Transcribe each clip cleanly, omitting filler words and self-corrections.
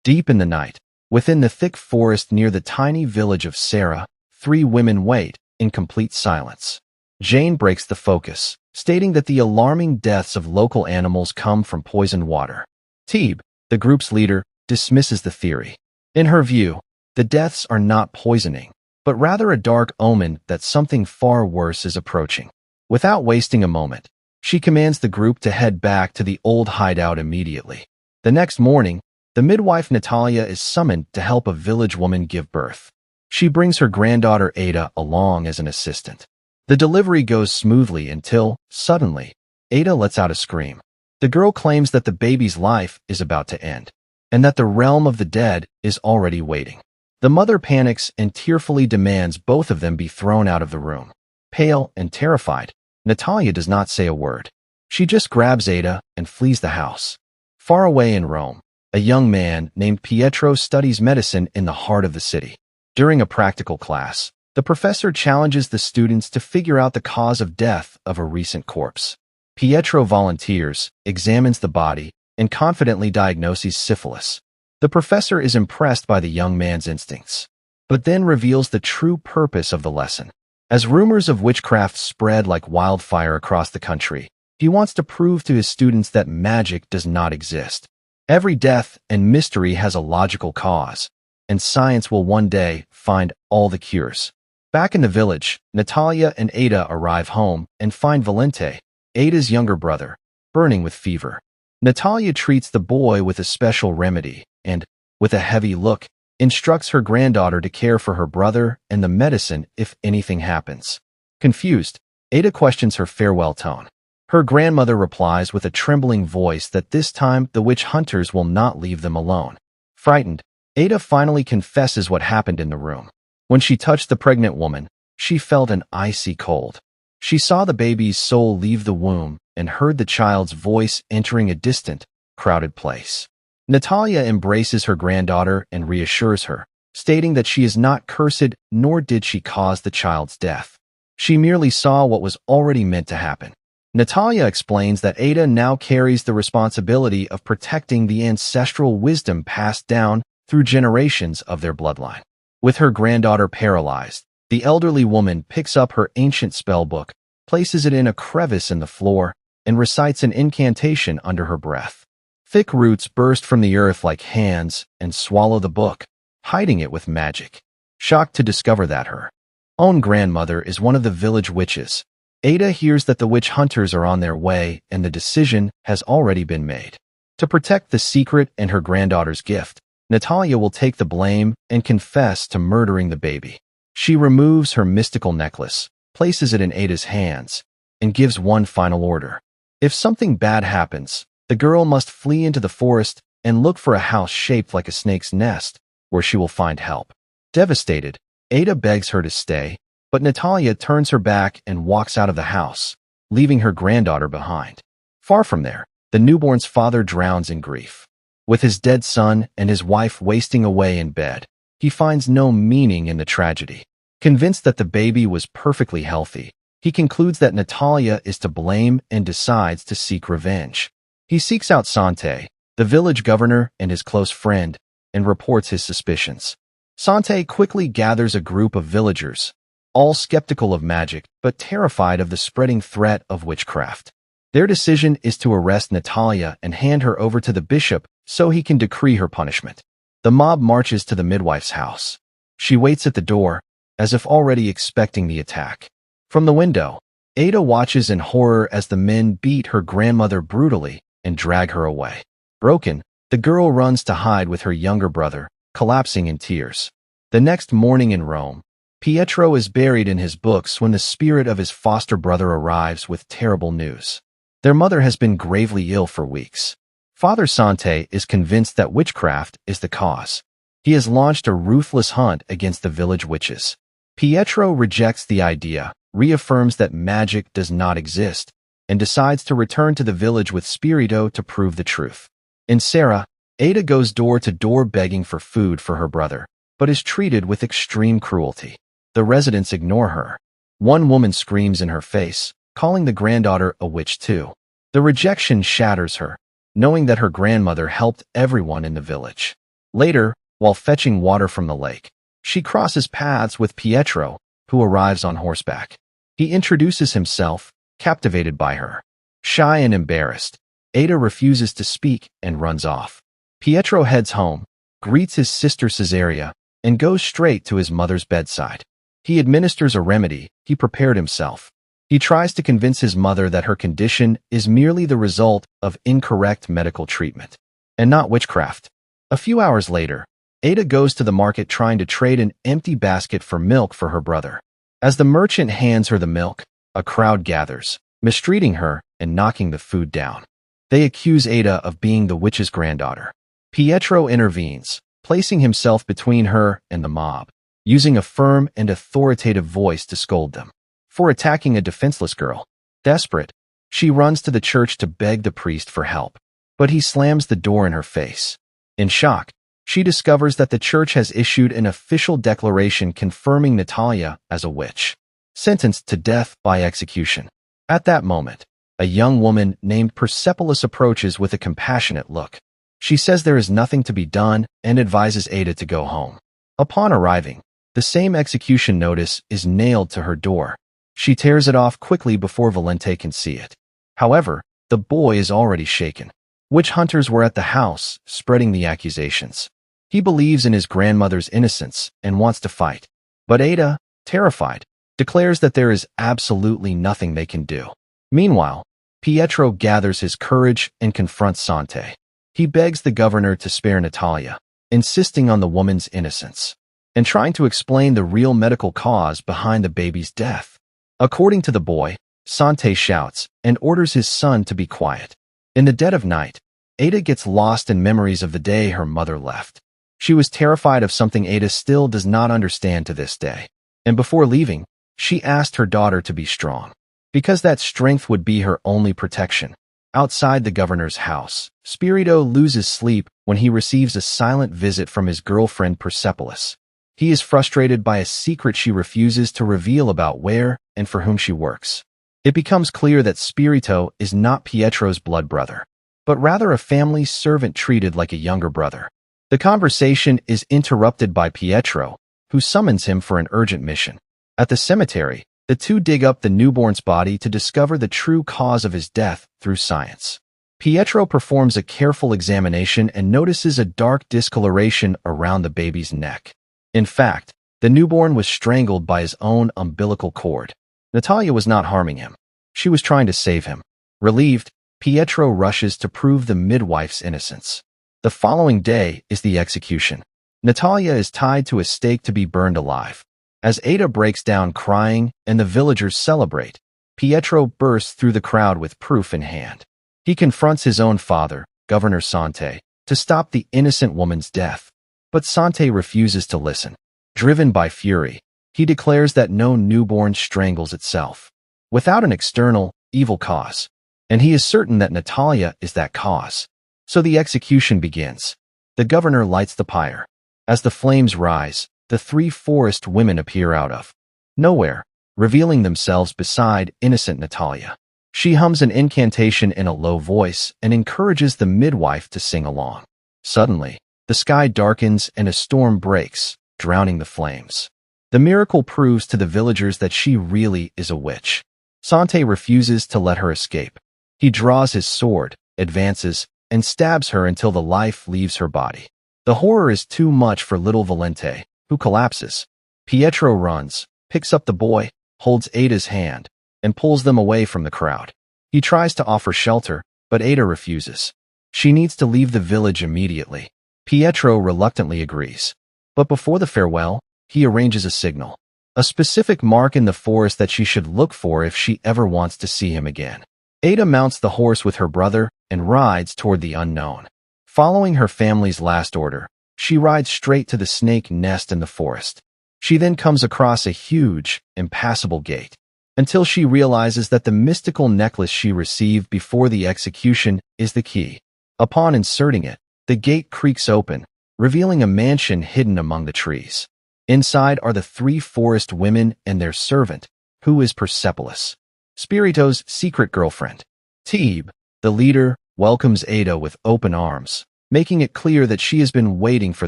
Deep in the night, within the thick forest near the tiny village of Sarah, three women wait in complete silence. Jane breaks the focus, stating that the alarming deaths of local animals come from poisoned water. Teeb, the group's leader, dismisses the theory. In her view, the deaths are not poisoning, but rather a dark omen that something far worse is approaching. Without wasting a moment, she commands the group to head back to the old hideout immediately. The next morning, the midwife Natalia is summoned to help a village woman give birth. She brings her granddaughter Ada along as an assistant. The delivery goes smoothly until, suddenly, Ada lets out a scream. The girl claims that the baby's life is about to end, and that the realm of the dead is already waiting. The mother panics and tearfully demands both of them be thrown out of the room. Pale and terrified, Natalia does not say a word. She just grabs Ada and flees the house. Far away in Rome, a young man named Pietro studies medicine in the heart of the city. During a practical class, the professor challenges the students to figure out the cause of death of a recent corpse. Pietro volunteers, examines the body, and confidently diagnoses syphilis. The professor is impressed by the young man's instincts, but then reveals the true purpose of the lesson. As rumors of witchcraft spread like wildfire across the country, he wants to prove to his students that magic does not exist. Every death and mystery has a logical cause, and science will one day find all the cures. Back in the village, Natalia and Ada arrive home and find Valente, Ada's younger brother, burning with fever. Natalia treats the boy with a special remedy and, with a heavy look, instructs her granddaughter to care for her brother and the medicine if anything happens. Confused, Ada questions her farewell tone. Her grandmother replies with a trembling voice that this time the witch hunters will not leave them alone. Frightened, Ada finally confesses what happened in the room. When she touched the pregnant woman, she felt an icy cold. She saw the baby's soul leave the womb and heard the child's voice entering a distant, crowded place. Natalia embraces her granddaughter and reassures her, stating that she is not cursed nor did she cause the child's death. She merely saw what was already meant to happen. Natalia explains that Ada now carries the responsibility of protecting the ancestral wisdom passed down through generations of their bloodline. With her granddaughter paralyzed, the elderly woman picks up her ancient spellbook, places it in a crevice in the floor, and recites an incantation under her breath. Thick roots burst from the earth like hands and swallow the book, hiding it with magic. Shocked to discover that her own grandmother is one of the village witches, Ada hears that the witch hunters are on their way and the decision has already been made. To protect the secret and her granddaughter's gift, Natalia will take the blame and confess to murdering the baby. She removes her mystical necklace, places it in Ada's hands, and gives one final order. If something bad happens, the girl must flee into the forest and look for a house shaped like a snake's nest, where she will find help. Devastated, Ada begs her to stay, but Natalia turns her back and walks out of the house, leaving her granddaughter behind. Far from there, the newborn's father drowns in grief. With his dead son and his wife wasting away in bed, he finds no meaning in the tragedy. Convinced that the baby was perfectly healthy, he concludes that Natalia is to blame and decides to seek revenge. He seeks out Sante, the village governor and his close friend, and reports his suspicions. Sante quickly gathers a group of villagers, all skeptical of magic but terrified of the spreading threat of witchcraft. Their decision is to arrest Natalia and hand her over to the bishop so he can decree her punishment. The mob marches to the midwife's house. She waits at the door, as if already expecting the attack. From the window, Ada watches in horror as the men beat her grandmother brutally and drag her away. Broken, the girl runs to hide with her younger brother, collapsing in tears. The next morning in Rome, Pietro is buried in his books when the spirit of his foster brother arrives with terrible news. Their mother has been gravely ill for weeks. Father Sante is convinced that witchcraft is the cause. He has launched a ruthless hunt against the village witches. Pietro rejects the idea, reaffirms that magic does not exist, and decides to return to the village with Spirito to prove the truth. In Sarah, Ada goes door to door begging for food for her brother, but is treated with extreme cruelty. The residents ignore her. One woman screams in her face, calling the granddaughter a witch too. The rejection shatters her, knowing that her grandmother helped everyone in the village. Later, while fetching water from the lake, she crosses paths with Pietro, who arrives on horseback. He introduces himself, captivated by her. Shy and embarrassed, Ada refuses to speak and runs off. Pietro heads home, greets his sister Caesarea, and goes straight to his mother's bedside. He administers a remedy he prepared himself. He tries to convince his mother that her condition is merely the result of incorrect medical treatment, and not witchcraft. A few hours later, Ada goes to the market trying to trade an empty basket for milk for her brother. As the merchant hands her the milk, a crowd gathers, mistreating her and knocking the food down. They accuse Ada of being the witch's granddaughter. Pietro intervenes, placing himself between her and the mob, using a firm and authoritative voice to scold them for attacking a defenseless girl. Desperate, she runs to the church to beg the priest for help, but he slams the door in her face. In shock, she discovers that the church has issued an official declaration confirming Natalia as a witch, sentenced to death by execution. At that moment, a young woman named Persepolis approaches with a compassionate look. She says there is nothing to be done and advises Ada to go home. Upon arriving, the same execution notice is nailed to her door. She tears it off quickly before Valente can see it. However, the boy is already shaken. Witch hunters were at the house, spreading the accusations. He believes in his grandmother's innocence and wants to fight. But Ada, terrified, declares that there is absolutely nothing they can do. Meanwhile, Pietro gathers his courage and confronts Sante. He begs the governor to spare Natalia, insisting on the woman's innocence, and trying to explain the real medical cause behind the baby's death. According to the boy, Sante shouts and orders his son to be quiet. In the dead of night, Ada gets lost in memories of the day her mother left. She was terrified of something Ada still does not understand to this day. And before leaving, she asked her daughter to be strong, because that strength would be her only protection. Outside the governor's house, Spirito loses sleep when he receives a silent visit from his girlfriend Persepolis. He is frustrated by a secret she refuses to reveal about where and for whom she works. It becomes clear that Spirito is not Pietro's blood brother, but rather a family servant treated like a younger brother. The conversation is interrupted by Pietro, who summons him for an urgent mission. At the cemetery, the two dig up the newborn's body to discover the true cause of his death through science. Pietro performs a careful examination and notices a dark discoloration around the baby's neck. In fact, the newborn was strangled by his own umbilical cord. Natalia was not harming him. She was trying to save him. Relieved, Pietro rushes to prove the midwife's innocence. The following day is the execution. Natalia is tied to a stake to be burned alive. As Ada breaks down crying and the villagers celebrate, Pietro bursts through the crowd with proof in hand. He confronts his own father, Governor Sante, to stop the innocent woman's death. But Sante refuses to listen. Driven by fury, he declares that no newborn strangles itself, without an external, evil cause, and he is certain that Natalia is that cause. So the execution begins. The governor lights the pyre. As the flames rise, the three forest women appear out of nowhere, revealing themselves beside innocent Natalia. She hums an incantation in a low voice and encourages the midwife to sing along. Suddenly, the sky darkens and a storm breaks, drowning the flames. The miracle proves to the villagers that she really is a witch. Sante refuses to let her escape. He draws his sword, advances, and stabs her until the life leaves her body. The horror is too much for little Valente, who collapses. Pietro runs, picks up the boy, holds Ada's hand, and pulls them away from the crowd. He tries to offer shelter, but Ada refuses. She needs to leave the village immediately. Pietro reluctantly agrees. But before the farewell, he arranges a signal, a specific mark in the forest that she should look for if she ever wants to see him again. Ada mounts the horse with her brother and rides toward the unknown. Following her family's last order, she rides straight to the snake nest in the forest. She then comes across a huge, impassable gate, until she realizes that the mystical necklace she received before the execution is the key. Upon inserting it, the gate creaks open, revealing a mansion hidden among the trees. Inside are the three forest women and their servant, who is Persepolis, Spirito's secret girlfriend. Tebe, the leader, welcomes Ada with open arms, making it clear that she has been waiting for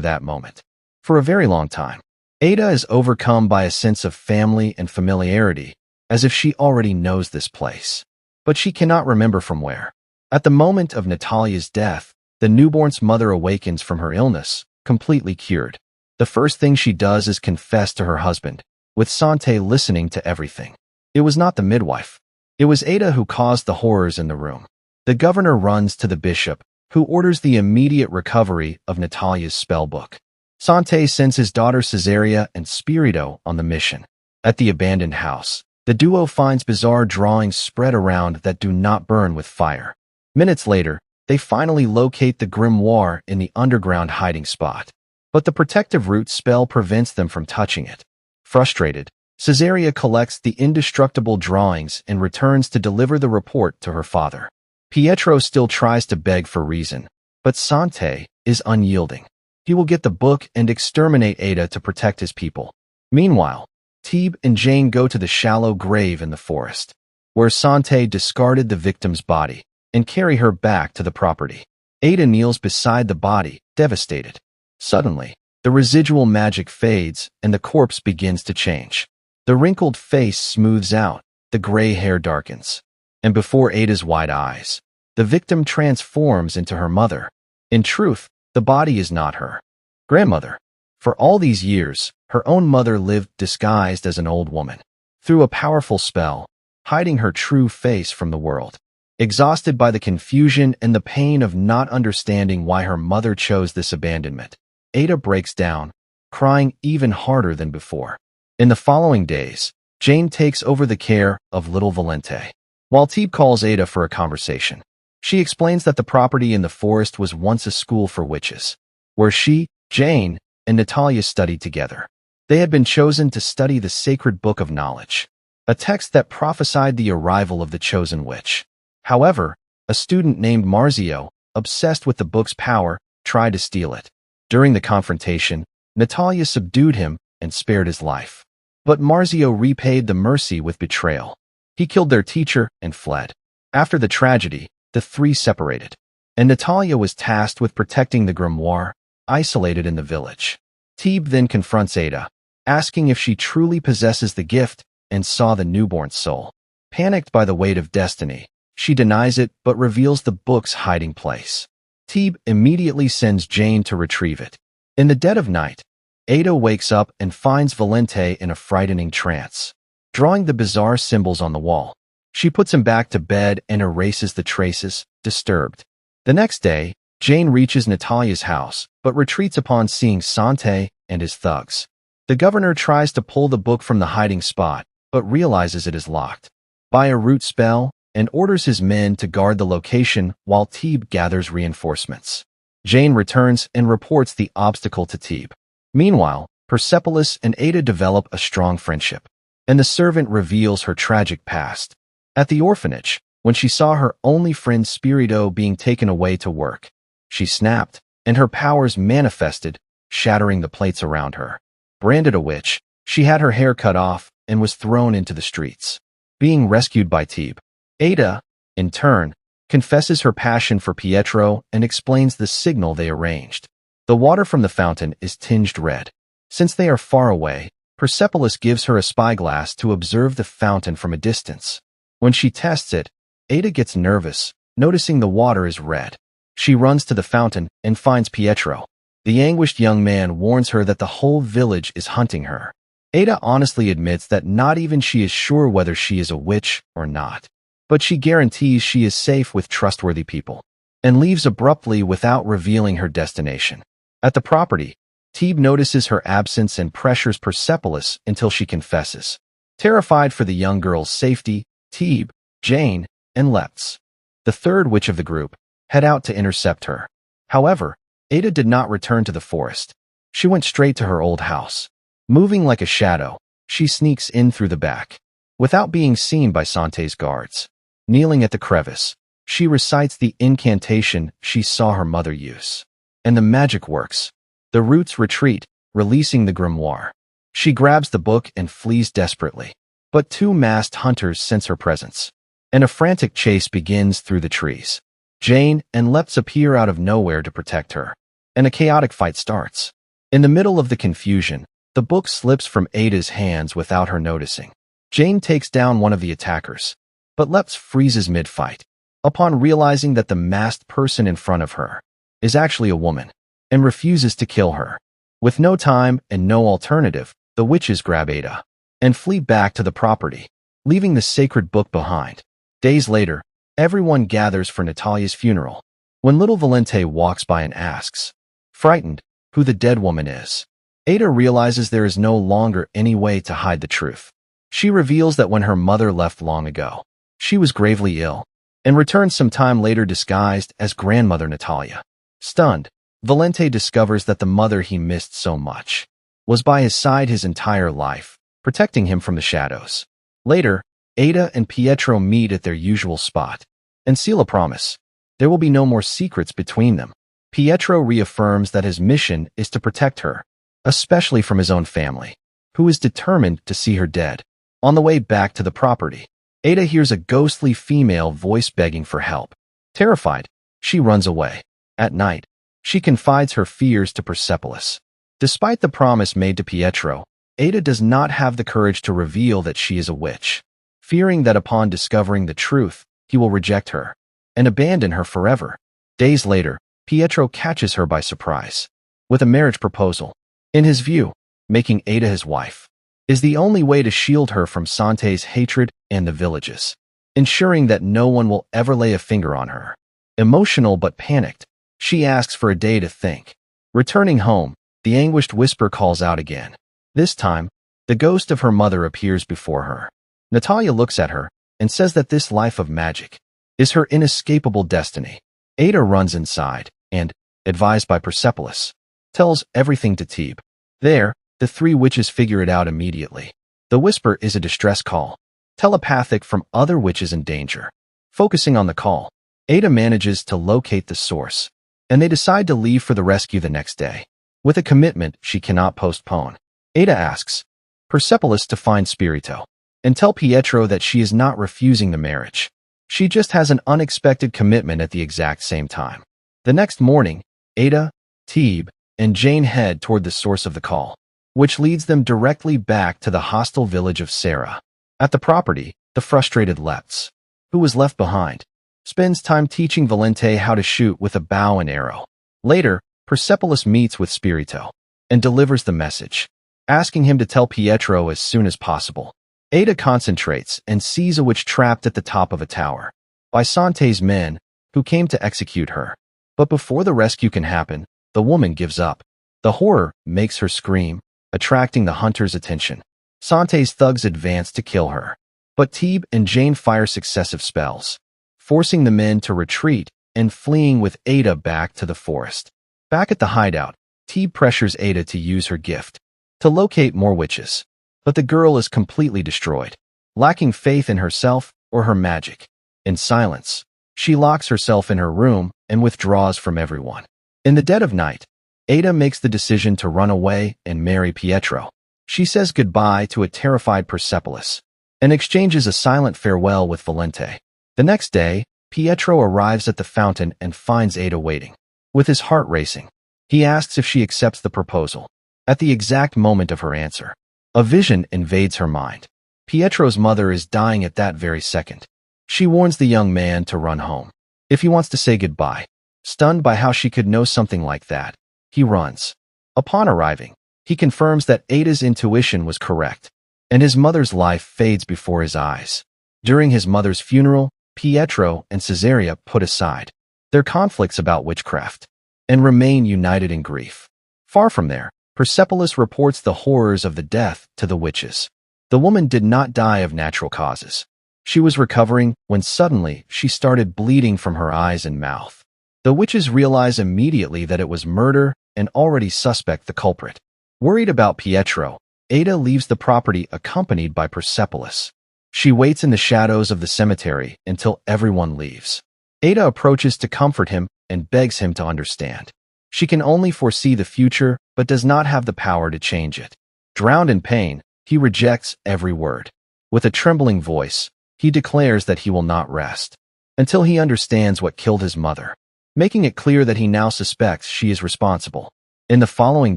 that moment for a very long time. Ada is overcome by a sense of family and familiarity, as if she already knows this place. But she cannot remember from where. At the moment of Natalia's death, the newborn's mother awakens from her illness, completely cured. The first thing she does is confess to her husband, with Sante listening to everything. It was not the midwife. It was Ada who caused the horrors in the room. The governor runs to the bishop, who orders the immediate recovery of Natalia's spellbook. Sante sends his daughter Caesarea and Spirito on the mission. At the abandoned house, the duo finds bizarre drawings spread around that do not burn with fire. Minutes later, they finally locate the grimoire in the underground hiding spot. But the protective root spell prevents them from touching it. Frustrated, Caesarea collects the indestructible drawings and returns to deliver the report to her father. Pietro still tries to beg for reason, but Sante is unyielding. He will get the book and exterminate Ada to protect his people. Meanwhile, Thebe and Jane go to the shallow grave in the forest, where Sante discarded the victim's body, and carry her back to the property. Ada kneels beside the body, devastated. Suddenly, the residual magic fades and the corpse begins to change. The wrinkled face smooths out, the gray hair darkens. And before Ada's wide eyes, the victim transforms into her mother. In truth, the body is not her grandmother. For all these years, her own mother lived disguised as an old woman, through a powerful spell, hiding her true face from the world. Exhausted by the confusion and the pain of not understanding why her mother chose this abandonment, Ada breaks down, crying even harder than before. In the following days, Jane takes over the care of little Valente. While Thebe calls Ada for a conversation, she explains that the property in the forest was once a school for witches, where she, Jane, and Natalia studied together. They had been chosen to study the sacred book of knowledge, a text that prophesied the arrival of the chosen witch. However, a student named Marzio, obsessed with the book's power, tried to steal it. During the confrontation, Natalia subdued him and spared his life. But Marzio repaid the mercy with betrayal. He killed their teacher and fled. After the tragedy, the three separated, and Natalia was tasked with protecting the grimoire, isolated in the village. Thebe then confronts Ada, asking if she truly possesses the gift and saw the newborn soul. Panicked by the weight of destiny, she denies it but reveals the book's hiding place. Thebe immediately sends Jane to retrieve it. In the dead of night, Ada wakes up and finds Valente in a frightening trance, drawing the bizarre symbols on the wall. She puts him back to bed and erases the traces, disturbed. The next day, Jane reaches Natalia's house, but retreats upon seeing Sante and his thugs. The governor tries to pull the book from the hiding spot, but realizes it is locked by a root spell and orders his men to guard the location while Thebe gathers reinforcements. Jane returns and reports the obstacle to Thebe. Meanwhile, Persepolis and Ada develop a strong friendship, and the servant reveals her tragic past. At the orphanage, when she saw her only friend Spirito being taken away to work, she snapped, and her powers manifested, shattering the plates around her. Branded a witch, she had her hair cut off and was thrown into the streets. Being rescued by Thebe, Ada, in turn, confesses her passion for Pietro and explains the signal they arranged. The water from the fountain is tinged red. Since they are far away, Persepolis gives her a spyglass to observe the fountain from a distance. When she tests it, Ada gets nervous, noticing the water is red. She runs to the fountain and finds Pietro. The anguished young man warns her that the whole village is hunting her. Ada honestly admits that not even she is sure whether she is a witch or not. But she guarantees she is safe with trustworthy people, and leaves abruptly without revealing her destination. At the property, Thebe notices her absence and pressures Persepolis until she confesses. Terrified for the young girl's safety, Thebe, Jane, and Lepts, the third witch of the group, head out to intercept her. However, Ada did not return to the forest. She went straight to her old house. Moving like a shadow, she sneaks in through the back, without being seen by Sante's guards. Kneeling at the crevice, she recites the incantation she saw her mother use. And the magic works. The roots retreat, releasing the grimoire. She grabs the book and flees desperately. But two masked hunters sense her presence, and a frantic chase begins through the trees. Jane and Leps appear out of nowhere to protect her, and a chaotic fight starts. In the middle of the confusion, the book slips from Ada's hands without her noticing. Jane takes down one of the attackers, but Leps freezes mid-fight. Upon realizing that the masked person in front of her is actually a woman, and refuses to kill her. With no time and no alternative, the witches grab Ada and flee back to the property, leaving the sacred book behind. Days later, everyone gathers for Natalia's funeral. When little Valente walks by and asks, frightened, who the dead woman is, Ada realizes there is no longer any way to hide the truth. She reveals that when her mother left long ago, she was gravely ill, and returned some time later disguised as grandmother Natalia. Stunned, Valente discovers that the mother he missed so much was by his side his entire life, protecting him from the shadows. Later, Ada and Pietro meet at their usual spot and seal a promise. There will be no more secrets between them. Pietro reaffirms that his mission is to protect her, especially from his own family, who is determined to see her dead. On the way back to the property, Ada hears a ghostly female voice begging for help. Terrified, she runs away. At night, she confides her fears to Persepolis. Despite the promise made to Pietro, Ada does not have the courage to reveal that she is a witch, fearing that upon discovering the truth, he will reject her and abandon her forever. Days later, Pietro catches her by surprise with a marriage proposal. In his view, making Ada his wife is the only way to shield her from Sante's hatred and the villages, ensuring that no one will ever lay a finger on her. Emotional but panicked, she asks for a day to think. Returning home, the anguished whisper calls out again. This time, the ghost of her mother appears before her. Natalia looks at her and says that this life of magic is her inescapable destiny. Ada runs inside and, advised by Persepolis, tells everything to Thebe. There, the three witches figure it out immediately. The whisper is a distress call, telepathic from other witches in danger. Focusing on the call, Ada manages to locate the source, and they decide to leave for the rescue the next day. With a commitment she cannot postpone, Ada asks Persepolis to find Spirito and tell Pietro that she is not refusing the marriage. She just has an unexpected commitment at the exact same time. The next morning, Ada, Thebe, and Jane head toward the source of the call, which leads them directly back to the hostile village of Sarah. At the property, the frustrated Leps, who was left behind, spends time teaching Valente how to shoot with a bow and arrow. Later, Persepolis meets with Spirito and delivers the message, asking him to tell Pietro as soon as possible. Ada concentrates and sees a witch trapped at the top of a tower by Sante's men, who came to execute her. But before the rescue can happen, the woman gives up. The horror makes her scream, attracting the hunter's attention. Sante's thugs advance to kill her, but Thebe and Jane fire successive spells, forcing the men to retreat and fleeing with Ada back to the forest. Back at the hideout, Thebe pressures Ada to use her gift to locate more witches, but the girl is completely destroyed, lacking faith in herself or her magic. In silence, she locks herself in her room and withdraws from everyone. In the dead of night, Ada makes the decision to run away and marry Pietro. She says goodbye to a terrified Persepolis and exchanges a silent farewell with Valente. The next day, Pietro arrives at the fountain and finds Ada waiting. With his heart racing, he asks if she accepts the proposal. At the exact moment of her answer, a vision invades her mind. Pietro's mother is dying at that very second. She warns the young man to run home if he wants to say goodbye. Stunned by how she could know something like that, he runs. Upon arriving, he confirms that Ada's intuition was correct, and his mother's life fades before his eyes. During his mother's funeral, Pietro and Caesarea put aside their conflicts about witchcraft and remain united in grief. Far from there, Persepolis reports the horrors of the death to the witches. The woman did not die of natural causes. She was recovering when suddenly she started bleeding from her eyes and mouth. The witches realize immediately that it was murder and already suspect the culprit. Worried about Pietro, Ada leaves the property accompanied by Persepolis. She waits in the shadows of the cemetery until everyone leaves. Ada approaches to comfort him and begs him to understand. She can only foresee the future, but does not have the power to change it. Drowned in pain, he rejects every word. With a trembling voice, he declares that he will not rest until he understands what killed his mother, making it clear that he now suspects she is responsible. In the following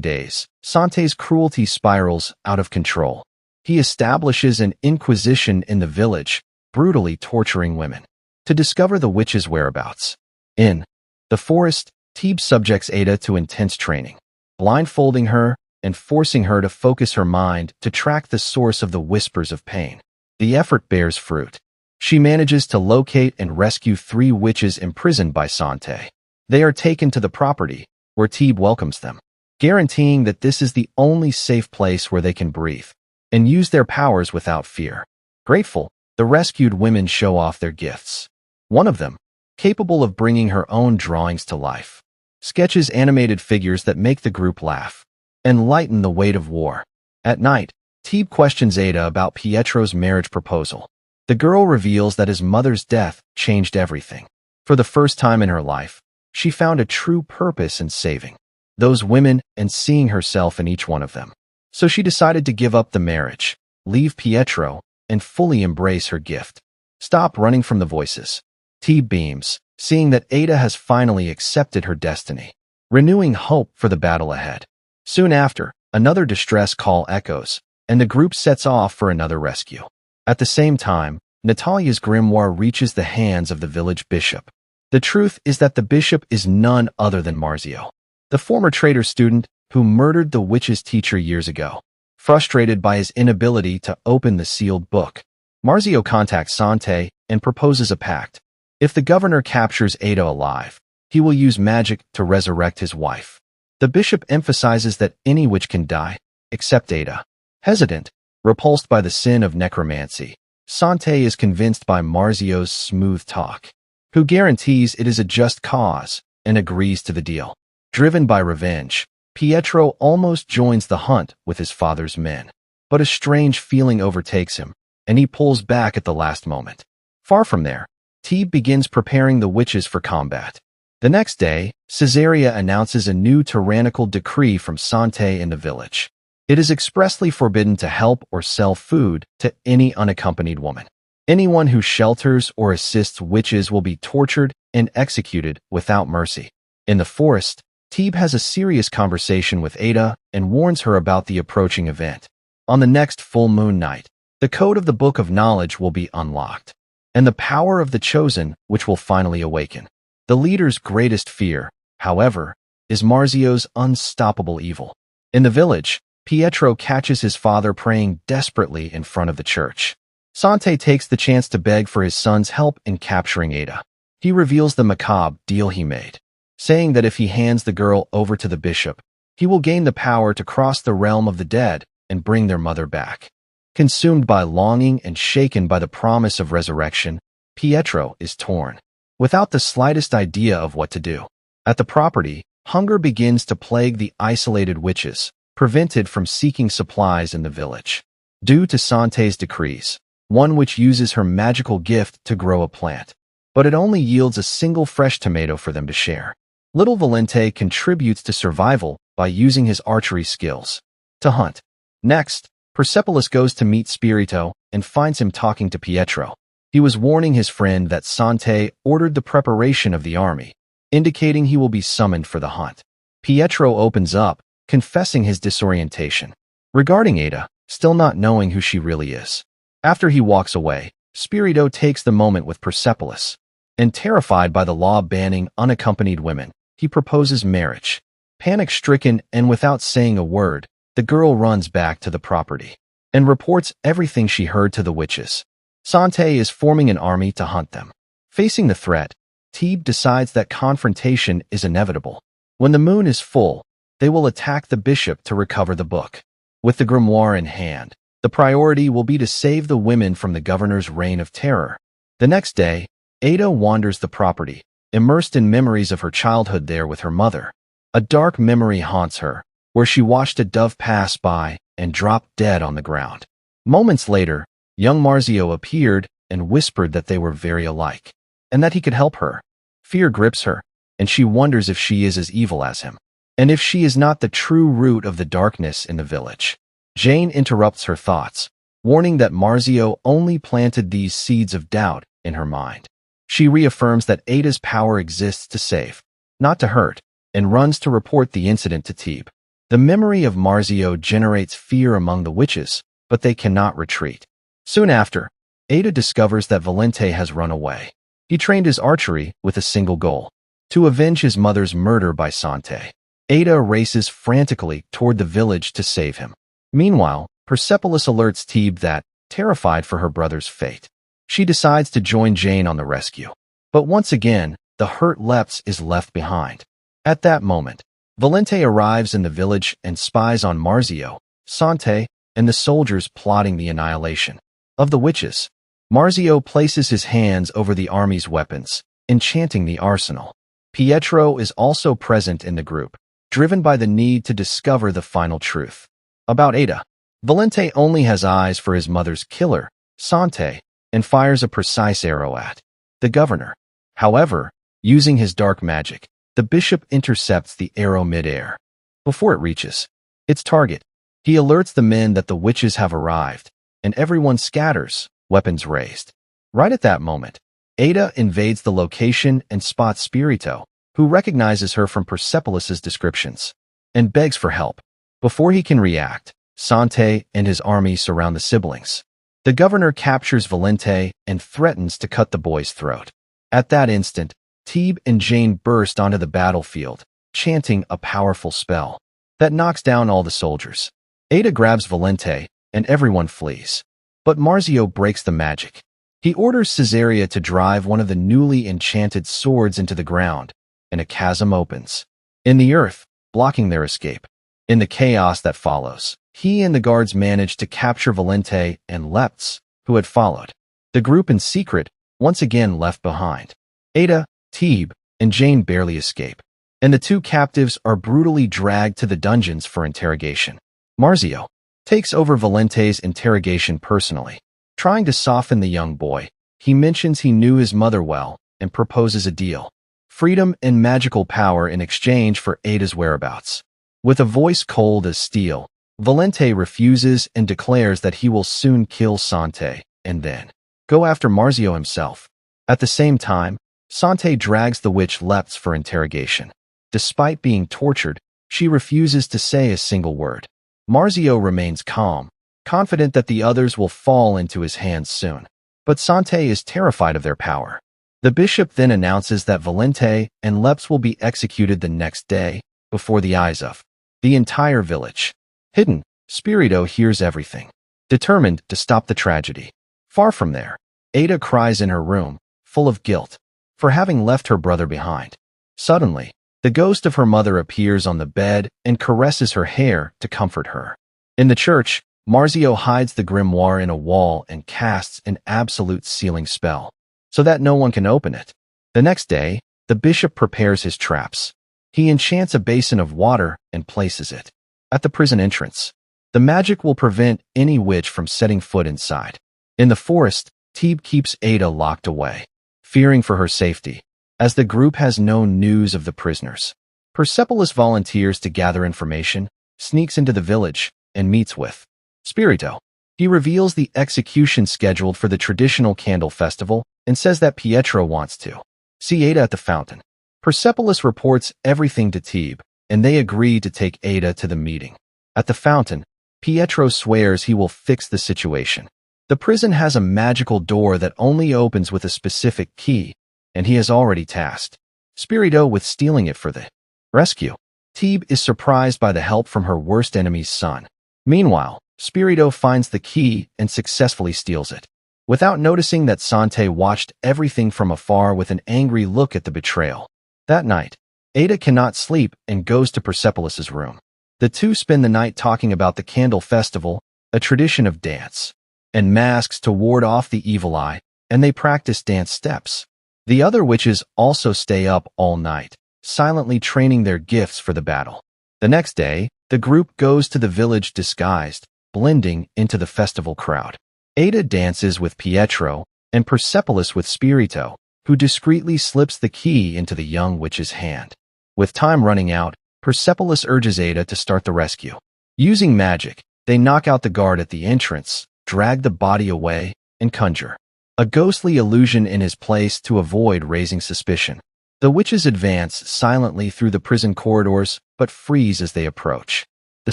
days, Sante's cruelty spirals out of control. He establishes an inquisition in the village, brutally torturing women. To discover the witch's whereabouts. In the forest, Teeb subjects Ada to intense training, blindfolding her and forcing her to focus her mind to track the source of the whispers of pain. The effort bears fruit. She manages to locate and rescue 3 witches imprisoned by Sante. They are taken to the property, where Teeb welcomes them, guaranteeing that this is the only safe place where they can breathe and use their powers without fear. Grateful, the rescued women show off their gifts. One of them, capable of bringing her own drawings to life, sketches animated figures that make the group laugh and lighten the weight of war. At night, Teeb questions Ada about Pietro's marriage proposal. The girl reveals that his mother's death changed everything. For the first time in her life, she found a true purpose in saving those women and seeing herself in each one of them. So she decided to give up the marriage, leave Pietro, and fully embrace her gift. Stop running from the voices. Teeb beams, seeing that Ada has finally accepted her destiny, renewing hope for the battle ahead. Soon after, another distress call echoes, and the group sets off for another rescue. At the same time, Natalia's grimoire reaches the hands of the village bishop. The truth is that the bishop is none other than Marzio, the former traitor student who murdered the witch's teacher years ago. Frustrated by his inability to open the sealed book, Marzio contacts Sante and proposes a pact. If the governor captures Ada alive, he will use magic to resurrect his wife. The bishop emphasizes that any witch can die, except Ada. Hesitant, repulsed by the sin of necromancy, Sante is convinced by Marzio's smooth talk, who guarantees it is a just cause and agrees to the deal. Driven by revenge, Pietro almost joins the hunt with his father's men. But a strange feeling overtakes him, and he pulls back at the last moment. Far from there, Teeb begins preparing the witches for combat. The next day, Caesarea announces a new tyrannical decree from Sante in the village. It is expressly forbidden to help or sell food to any unaccompanied woman. Anyone who shelters or assists witches will be tortured and executed without mercy. In the forest, Teeb has a serious conversation with Ada and warns her about the approaching event. On the next full moon night, the code of the Book of Knowledge will be unlocked, and the power of the Chosen which will finally awaken. The leader's greatest fear, however, is Marzio's unstoppable evil. In the village, Pietro catches his father praying desperately in front of the church. Sante takes the chance to beg for his son's help in capturing Ada. He reveals the macabre deal he made, saying that if he hands the girl over to the bishop, he will gain the power to cross the realm of the dead and bring their mother back. Consumed by longing and shaken by the promise of resurrection, Pietro is torn, without the slightest idea of what to do. At the property, hunger begins to plague the isolated witches, prevented from seeking supplies in the village. Due to Sante's decrees, one witch uses her magical gift to grow a plant, but it only yields a single fresh tomato for them to share. Little Valente contributes to survival by using his archery skills to hunt. Next, Persepolis goes to meet Spirito and finds him talking to Pietro. He was warning his friend that Sante ordered the preparation of the army, indicating he will be summoned for the hunt. Pietro opens up, confessing his disorientation regarding Ada, still not knowing who she really is. After he walks away, Spirito takes the moment with Persepolis, and terrified by the law banning unaccompanied women, he proposes marriage. Panic-stricken and without saying a word, the girl runs back to the property and reports everything she heard to the witches. Sante is forming an army to hunt them. Facing the threat, Teeb decides that confrontation is inevitable. When the moon is full, they will attack the bishop to recover the book. With the grimoire in hand, the priority will be to save the women from the governor's reign of terror. The next day, Ada wanders the property, immersed in memories of her childhood there with her mother. A dark memory haunts her, where she watched a dove pass by and drop dead on the ground. Moments later, young Marzio appeared and whispered that they were very alike, and that he could help her. Fear grips her, and she wonders if she is as evil as him, and if she is not the true root of the darkness in the village. Jane interrupts her thoughts, warning that Marzio only planted these seeds of doubt in her mind. She reaffirms that Ada's power exists to save, not to hurt, and runs to report the incident to Tebe. The memory of Marzio generates fear among the witches, but they cannot retreat. Soon after, Ada discovers that Valente has run away. He trained his archery with a single goal: to avenge his mother's murder by Sante. Ada races frantically toward the village to save him. Meanwhile, Persepolis alerts Tebe that, terrified for her brother's fate, she decides to join Jane on the rescue. But once again, the hurt Lepts is left behind. At that moment, Valente arrives in the village and spies on Marzio, Sante, and the soldiers plotting the annihilation of the witches. Marzio places his hands over the army's weapons, enchanting the arsenal. Pietro is also present in the group, driven by the need to discover the final truth about Ada. Valente only has eyes for his mother's killer, Sante, and fires a precise arrow at the governor. However, using his dark magic, the bishop intercepts the arrow mid-air. Before it reaches its target, he alerts the men that the witches have arrived, and everyone scatters, weapons raised. Right at that moment, Ada invades the location and spots Spirito, who recognizes her from Persepolis' descriptions, and begs for help. Before he can react, Sante and his army surround the siblings. The governor captures Valente and threatens to cut the boy's throat. At that instant, Tebe and Jane burst onto the battlefield, chanting a powerful spell that knocks down all the soldiers. Ada grabs Valente, and everyone flees. But Marzio breaks the magic. He orders Caesarea to drive one of the newly enchanted swords into the ground, and a chasm opens in the earth, blocking their escape. In the chaos that follows, he and the guards manage to capture Valente and Lepts, who had followed. The group in secret, once again left behind. Ada, Tebe, and Jane barely escape, and the two captives are brutally dragged to the dungeons for interrogation. Marzio takes over Valente's interrogation personally. Trying to soften the young boy, he mentions he knew his mother well and proposes a deal: freedom and magical power in exchange for Ada's whereabouts. With a voice cold as steel, Valente refuses and declares that he will soon kill Sante and then go after Marzio himself. At the same time, Sante drags the witch Lepts for interrogation. Despite being tortured, she refuses to say a single word. Marzio remains calm, confident that the others will fall into his hands soon. But Sante is terrified of their power. The bishop then announces that Valente and Lepts will be executed the next day, before the eyes of the entire village. Hidden, Spirito hears everything, determined to stop the tragedy. Far from there, Ada cries in her room, full of guilt, for having left her brother behind. Suddenly, the ghost of her mother appears on the bed and caresses her hair to comfort her. In the church, Marzio hides the grimoire in a wall and casts an absolute sealing spell, so that no one can open it. The next day, the bishop prepares his traps. He enchants a basin of water and places it at the prison entrance. The magic will prevent any witch from setting foot inside. In the forest, Tebe keeps Ada locked away, fearing for her safety, as the group has no news of the prisoners. Persepolis volunteers to gather information, sneaks into the village, and meets with Spirito. He reveals the execution scheduled for the traditional candle festival and says that Pietro wants to see Ada at the fountain. Persepolis reports everything to Tebe, and they agree to take Ada to the meeting. At the fountain, Pietro swears he will fix the situation. The prison has a magical door that only opens with a specific key, and he has already tasked Spirito with stealing it for the rescue. Tebe is surprised by the help from her worst enemy's son. Meanwhile, Spirito finds the key and successfully steals it, without noticing that Sante watched everything from afar with an angry look at the betrayal. That night, Ada cannot sleep and goes to Persepolis' room. The two spend the night talking about the candle festival, a tradition of dance and masks to ward off the evil eye, and they practice dance steps. The other witches also stay up all night, silently training their gifts for the battle. The next day, the group goes to the village disguised, blending into the festival crowd. Ada dances with Pietro, and Persepolis with Spirito, who discreetly slips the key into the young witch's hand. With time running out, Persepolis urges Ada to start the rescue. Using magic, they knock out the guard at the entrance, drag the body away, and conjure a ghostly illusion in his place to avoid raising suspicion. The witches advance silently through the prison corridors, but freeze as they approach. The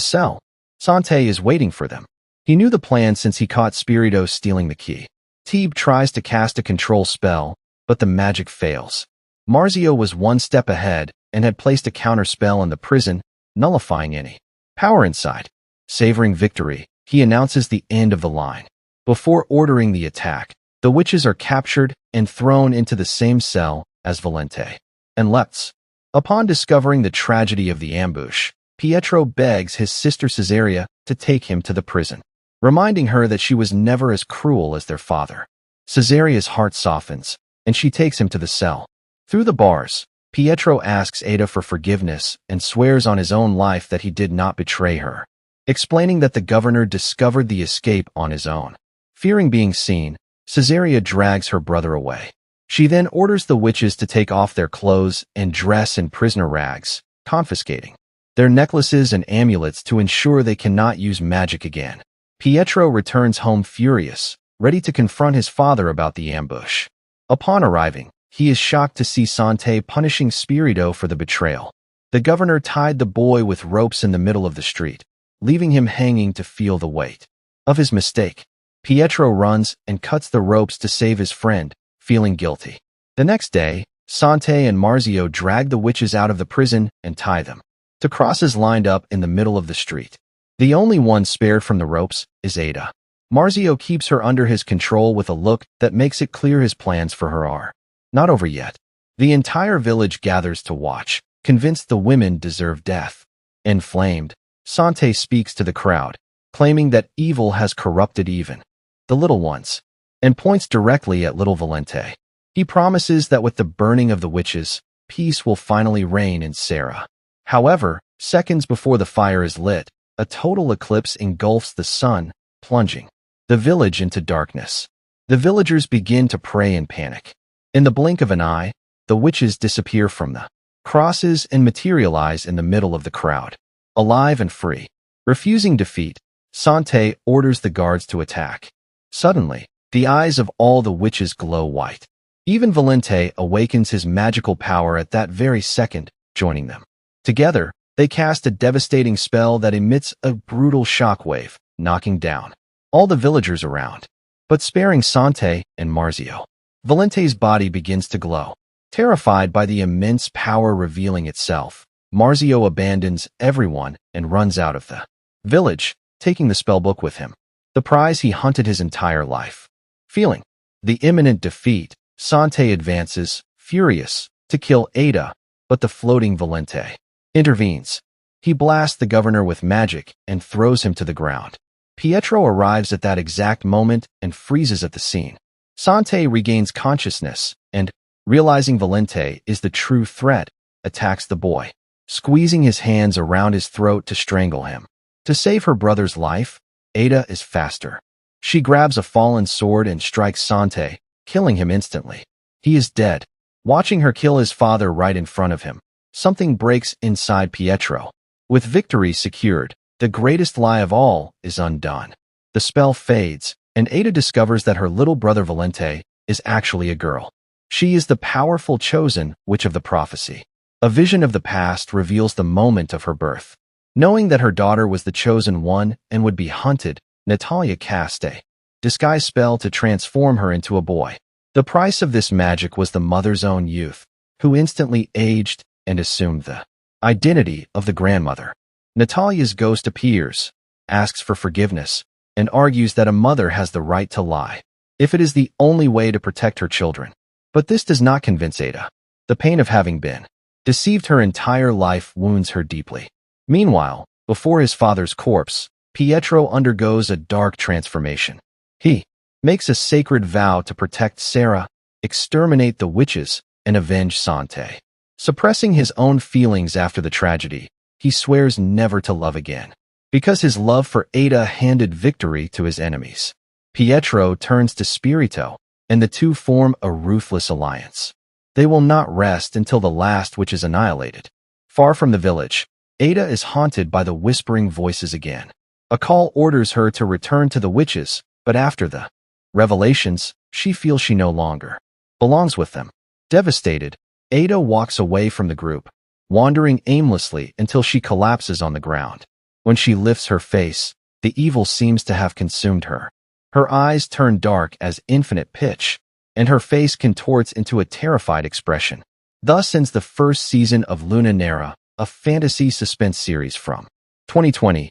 cell. Sante is waiting for them. He knew the plan since he caught Spirito stealing the key. Teeb tries to cast a control spell, but the magic fails. Marzio was one step ahead and had placed a counter spell in the prison, nullifying any power inside. Savoring victory, he announces the end of the line. Before ordering the attack, the witches are captured and thrown into the same cell as Valente and Leptz. Upon discovering the tragedy of the ambush, Pietro begs his sister Caesarea to take him to the prison, reminding her that she was never as cruel as their father. Caesarea's heart softens, and she takes him to the cell. Through the bars, Pietro asks Ada for forgiveness and swears on his own life that he did not betray her, explaining that the governor discovered the escape on his own. Fearing being seen, Caesarea drags her brother away. She then orders the witches to take off their clothes and dress in prisoner rags, confiscating their necklaces and amulets to ensure they cannot use magic again. Pietro returns home furious, ready to confront his father about the ambush. Upon arriving, he is shocked to see Sante punishing Spirito for the betrayal. The governor tied the boy with ropes in the middle of the street, leaving him hanging to feel the weight of his mistake. Pietro runs and cuts the ropes to save his friend, feeling guilty. The next day, Sante and Marzio drag the witches out of the prison and tie them to crosses lined up in the middle of the street. The only one spared from the ropes is Ada. Marzio keeps her under his control with a look that makes it clear his plans for her are not over yet. The entire village gathers to watch, convinced the women deserve death. Inflamed, Sante speaks to the crowd, claiming that evil has corrupted even the little ones, and points directly at little Valente. He promises that with the burning of the witches, peace will finally reign in Serra. However, seconds before the fire is lit, a total eclipse engulfs the sun, plunging the village into darkness. The villagers begin to pray in panic. In the blink of an eye, the witches disappear from the crosses and materialize in the middle of the crowd, alive and free. Refusing defeat, Sante orders the guards to attack. Suddenly, the eyes of all the witches glow white. Even Valente awakens his magical power at that very second, joining them. Together, they cast a devastating spell that emits a brutal shockwave, knocking down all the villagers around, but sparing Sante and Marzio. Valente's body begins to glow. Terrified by the immense power revealing itself, Marzio abandons everyone and runs out of the village, taking the spellbook with him, the prize he hunted his entire life. Feeling the imminent defeat, Sante advances, furious, to kill Ada, but the floating Valente intervenes. He blasts the governor with magic and throws him to the ground. Pietro arrives at that exact moment and freezes at the scene. Sante regains consciousness and, realizing Valente is the true threat, attacks the boy, squeezing his hands around his throat to strangle him. To save her brother's life, Ada is faster. She grabs a fallen sword and strikes Sante, killing him instantly. He is dead. Watching her kill his father right in front of him, something breaks inside Pietro. With victory secured, the greatest lie of all is undone. The spell fades, and Ada discovers that her little brother Valente is actually a girl. She is the powerful chosen witch of the prophecy. A vision of the past reveals the moment of her birth. Knowing that her daughter was the chosen one and would be hunted, Natalia cast a disguise spell to transform her into a boy. The price of this magic was the mother's own youth, who instantly aged and assumed the identity of the grandmother. Natalia's ghost appears, asks for forgiveness, and argues that a mother has the right to lie, if it is the only way to protect her children. But this does not convince Ada. The pain of having been deceived her entire life wounds her deeply. Meanwhile, before his father's corpse, Pietro undergoes a dark transformation. He makes a sacred vow to protect Serra, exterminate the witches, and avenge Sante. Suppressing his own feelings after the tragedy, he swears never to love again, because his love for Ada handed victory to his enemies. Pietro turns to Spirito, and the two form a ruthless alliance. They will not rest until the last witch is annihilated. Far from the village, Ada is haunted by the whispering voices again. A call orders her to return to the witches, but after the Revelations, she feels she no longer belongs with them. Devastated, Ada walks away from the group, wandering aimlessly until she collapses on the ground. When she lifts her face, the evil seems to have consumed her. Her eyes turn dark as infinite pitch, and her face contorts into a terrified expression. Thus ends the first season of Luna Nera, a fantasy suspense series from 2020.